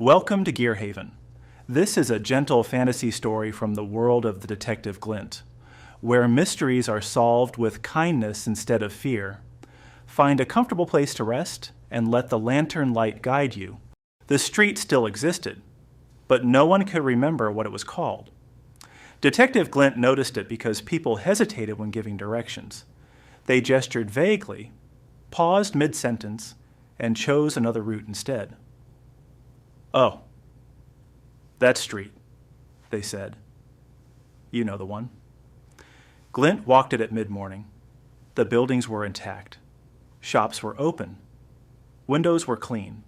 Welcome to Gearhaven. This is a gentle fantasy story from the world of the detective Glint, where mysteries are solved with kindness instead of fear. Find a comfortable place to rest and let the lantern light guide you. The street still existed, but no one could remember what it was called. Detective Glint noticed it because people hesitated when giving directions. They gestured vaguely, paused mid-sentence, and chose another route instead. "Oh, that street," they said. "You know the one." Glint walked it at mid-morning. The buildings were intact. Shops were open. Windows were clean.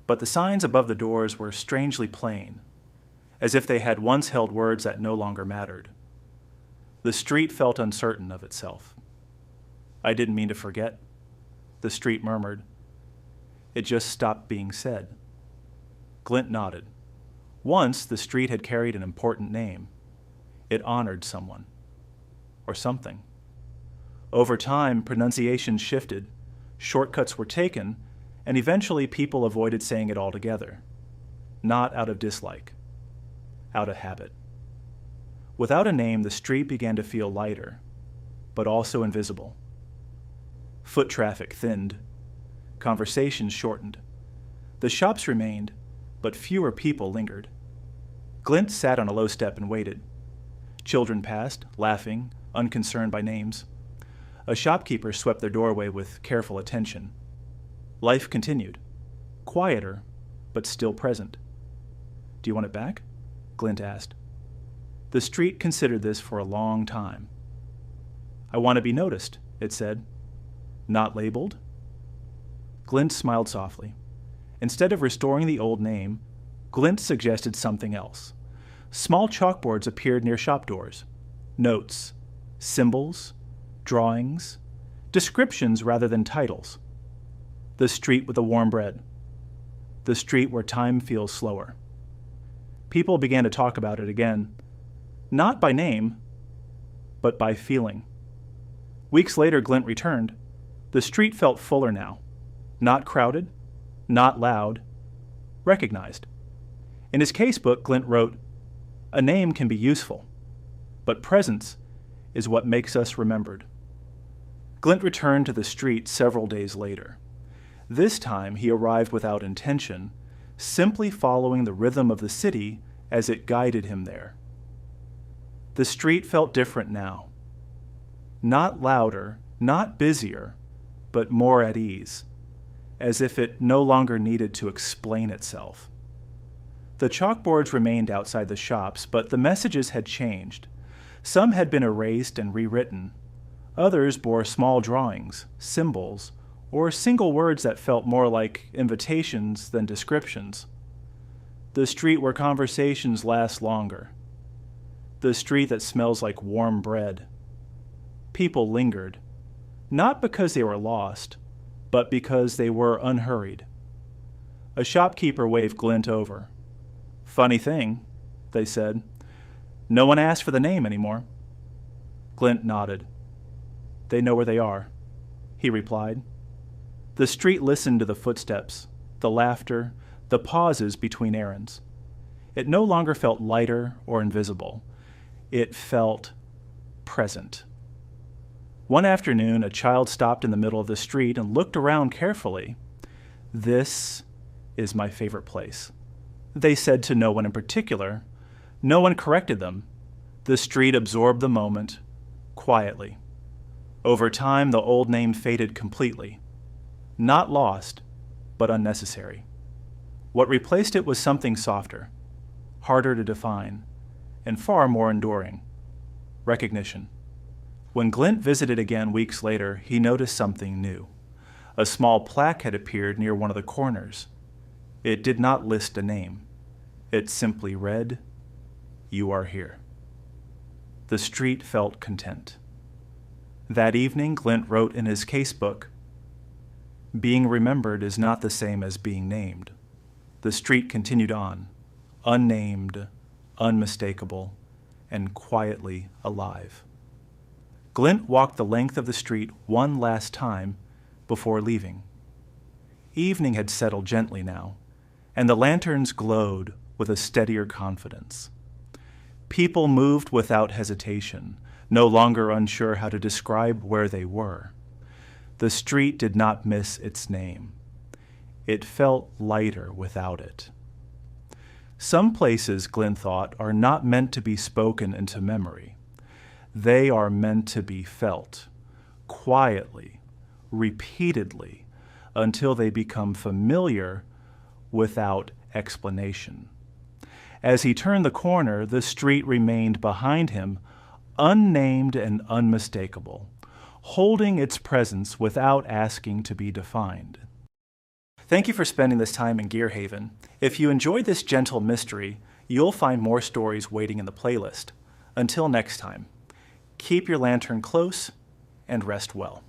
But the signs above the doors were strangely plain, as if they had once held words that no longer mattered. The street felt uncertain of itself. "I didn't mean to forget," the street murmured. It just stopped being said. Glint nodded. Once, the street had carried an important name. It honored someone. Or something. Over time, pronunciations shifted, shortcuts were taken, and eventually people avoided saying it altogether. Not out of dislike. Out of habit. Without a name, the street began to feel lighter, but also invisible. Foot traffic thinned. Conversations shortened. The shops remained, but fewer people lingered. Glint sat on a low step and waited. Children passed, laughing, unconcerned by names. A shopkeeper swept their doorway with careful attention. Life continued, quieter, but still present. "Do you want it back?" Glint asked. The street considered this for a long time. "I want to be noticed," it said. "Not labeled?" Glint smiled softly. Instead of restoring the old name, Glint suggested something else. Small chalkboards appeared near shop doors. Notes, symbols, drawings, descriptions rather than titles. The street with the warm bread. The street where time feels slower. People began to talk about it again, not by name, but by feeling. Weeks later, Glint returned. The street felt fuller now. Not crowded, not loud, recognized. In his casebook, Glint wrote, "A name can be useful, but presence is what makes us remembered." Glint returned to the street several days later. This time he arrived without intention, simply following the rhythm of the city as it guided him there. The street felt different now. Not louder, not busier, but more at ease, as if it no longer needed to explain itself. The chalkboards remained outside the shops, but the messages had changed. Some had been erased and rewritten. Others bore small drawings, symbols, or single words that felt more like invitations than descriptions. The street where conversations last longer. The street that smells like warm bread. People lingered, not because they were lost, but because they were unhurried. A shopkeeper waved Glint over. "Funny thing," they said. "No one asked for the name anymore." Glint nodded. "They know where they are," he replied. The street listened to the footsteps, the laughter, the pauses between errands. It no longer felt lighter or invisible. It felt present. One afternoon, a child stopped in the middle of the street and looked around carefully. "This is my favorite place," they said to no one in particular. No one corrected them. The street absorbed the moment, quietly. Over time, the old name faded completely. Not lost, but unnecessary. What replaced it was something softer, harder to define, and far more enduring. Recognition. When Glint visited again weeks later, he noticed something new. A small plaque had appeared near one of the corners. It did not list a name. It simply read, "You are here." The street felt content. That evening, Glint wrote in his casebook, "Being remembered is not the same as being named." The street continued on, unnamed, unmistakable, and quietly alive. Glint walked the length of the street one last time before leaving. Evening had settled gently now, and the lanterns glowed with a steadier confidence. People moved without hesitation, no longer unsure how to describe where they were. The street did not miss its name. It felt lighter without it. Some places, Glint thought, are not meant to be spoken into memory. They are meant to be felt, quietly, repeatedly, until they become familiar without explanation. As he turned the corner, the street remained behind him, unnamed and unmistakable, holding its presence without asking to be defined. Thank you for spending this time in Gear Haven. If you enjoyed this gentle mystery, you'll find more stories waiting in the playlist. Until next time, keep your lantern close and rest well.